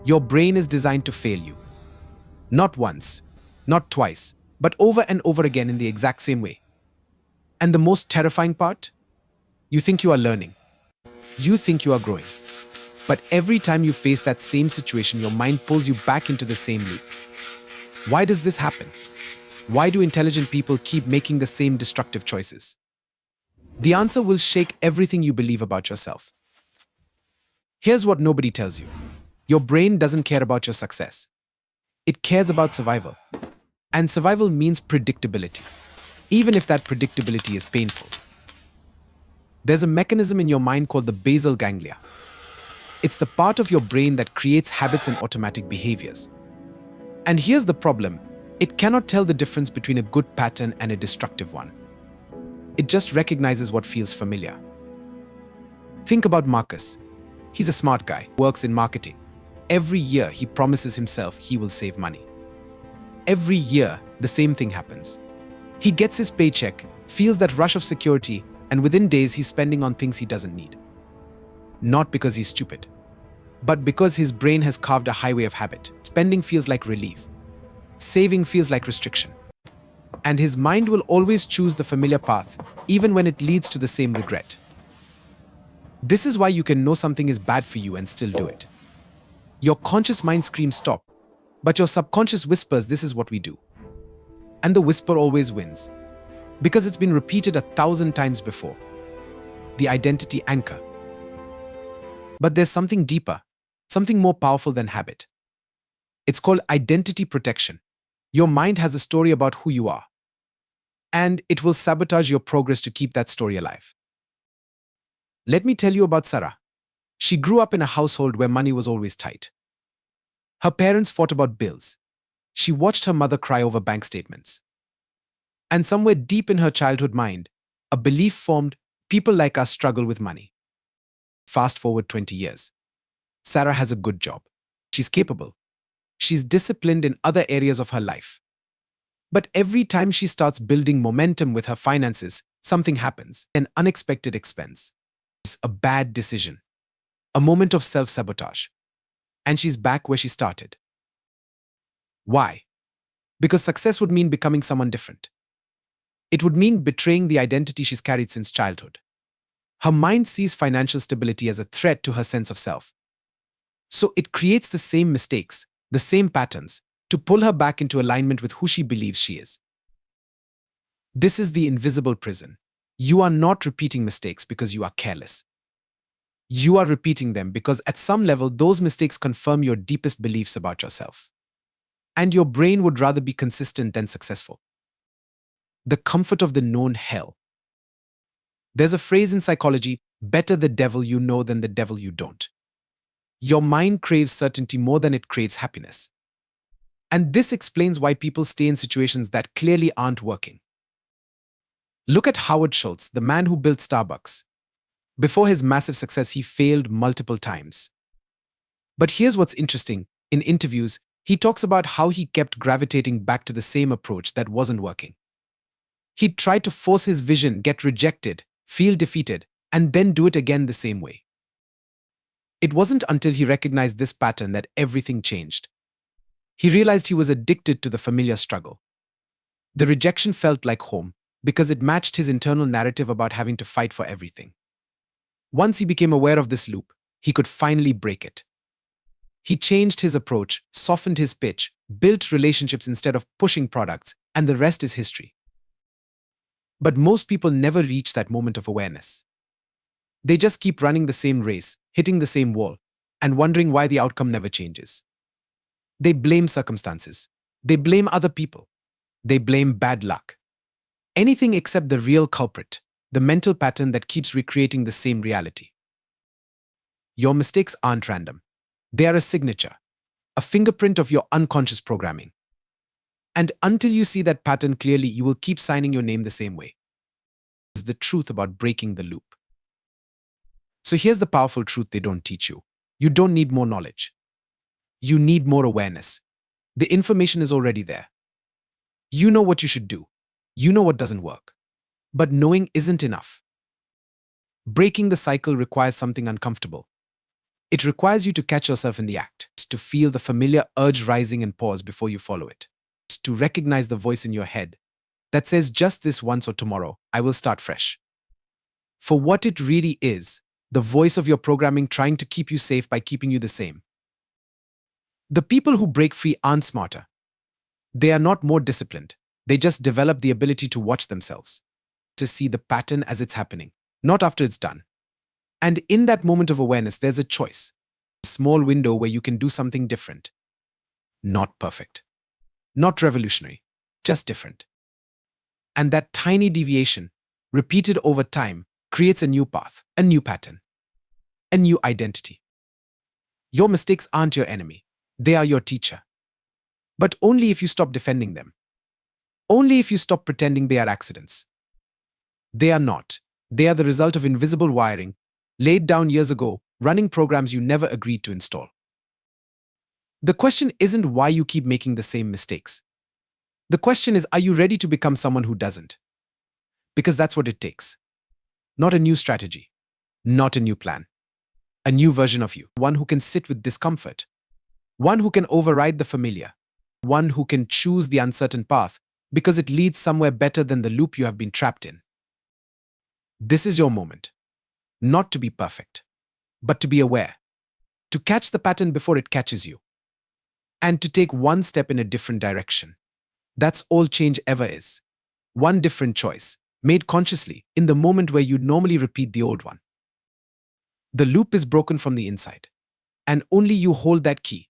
Your brain is designed to fail you. Not once, not twice, but over and over again in the exact same way. And the most terrifying part? You think you are learning. You think you are growing. But every time you face that same situation, your mind pulls you back into the same loop. Why does this happen? Why do intelligent people keep making the same destructive choices? The answer will shake everything you believe about yourself. Here's what nobody tells you. Your brain doesn't care about your success. It cares about survival. And survival means predictability, even if that predictability is painful. There's a mechanism in your mind called the basal ganglia. It's the part of your brain that creates habits and automatic behaviors. And here's the problem. It cannot tell the difference between a good pattern and a destructive one. It just recognizes what feels familiar. Think about Marcus. He's a smart guy, works in marketing. Every year, he promises himself he will save money. Every year, the same thing happens. He gets his paycheck, feels that rush of security, and within days, he's spending on things he doesn't need. Not because he's stupid, but because his brain has carved a highway of habit. Spending feels like relief. Saving feels like restriction. And his mind will always choose the familiar path, even when it leads to the same regret. This is why you can know something is bad for you and still do it. Your conscious mind screams stop, but your subconscious whispers this is what we do. And the whisper always wins, because it's been repeated 1,000 times before. The identity anchor. But there's something deeper, something more powerful than habit. It's called identity protection. Your mind has a story about who you are, and it will sabotage your progress to keep that story alive. Let me tell you about Sarah. She grew up in a household where money was always tight. Her parents fought about bills. She watched her mother cry over bank statements. And somewhere deep in her childhood mind, a belief formed, people like us struggle with money. Fast forward 20 years. Sarah has a good job. She's capable. She's disciplined in other areas of her life. But every time she starts building momentum with her finances, something happens, an unexpected expense. It's a bad decision. A moment of self-sabotage. And she's back where she started. Why? Because success would mean becoming someone different. It would mean betraying the identity she's carried since childhood. Her mind sees financial stability as a threat to her sense of self. So it creates the same mistakes, the same patterns, to pull her back into alignment with who she believes she is. This is the invisible prison. You are not repeating mistakes because you are careless. You are repeating them because at some level, those mistakes confirm your deepest beliefs about yourself. And your brain would rather be consistent than successful. The comfort of the known hell. There's a phrase in psychology, better the devil you know than the devil you don't. Your mind craves certainty more than it craves happiness. And this explains why people stay in situations that clearly aren't working. Look at Howard Schultz, the man who built Starbucks. Before his massive success, he failed multiple times. But here's what's interesting. In interviews, he talks about how he kept gravitating back to the same approach that wasn't working. He tried to force his vision, get rejected, feel defeated, and then do it again the same way. It wasn't until he recognized this pattern that everything changed. He realized he was addicted to the familiar struggle. The rejection felt like home because it matched his internal narrative about having to fight for everything. Once he became aware of this loop, he could finally break it. He changed his approach, softened his pitch, built relationships instead of pushing products, and the rest is history. But most people never reach that moment of awareness. They just keep running the same race, hitting the same wall, and wondering why the outcome never changes. They blame circumstances. They blame other people. They blame bad luck. Anything except the real culprit, the mental pattern that keeps recreating the same reality. Your mistakes aren't random. They are a signature, a fingerprint of your unconscious programming. And until you see that pattern clearly, you will keep signing your name the same way. This is the truth about breaking the loop. So here's the powerful truth they don't teach you. You don't need more knowledge. You need more awareness. The information is already there. You know what you should do. You know what doesn't work. But knowing isn't enough. Breaking the cycle requires something uncomfortable. It requires you to catch yourself in the act. to feel the familiar urge rising and pause before you follow it. To recognize the voice in your head that says just this once or tomorrow, I will start fresh. For what it really is, the voice of your programming trying to keep you safe by keeping you the same. The people who break free aren't smarter. They are not more disciplined. They just develop the ability to watch themselves, to see the pattern as it's happening, not after it's done. And in that moment of awareness, there's a choice, a small window where you can do something different. Not perfect, not revolutionary, just different. And that tiny deviation, repeated over time, creates a new path, a new pattern, a new identity. Your mistakes aren't your enemy. They are your teacher. But only if you stop defending them. Only if you stop pretending they are accidents. They are not. They are the result of invisible wiring, laid down years ago, running programs you never agreed to install. The question isn't why you keep making the same mistakes. The question is, are you ready to become someone who doesn't? Because that's what it takes. Not a new strategy, not a new plan. A new version of you, one who can sit with discomfort, one who can override the familiar, one who can choose the uncertain path because it leads somewhere better than the loop you have been trapped in. This is your moment. Not to be perfect, but to be aware, to catch the pattern before it catches you, and to take one step in a different direction. That's all change ever is. One different choice, made consciously in the moment where you'd normally repeat the old one. The loop is broken from the inside, and only you hold that key.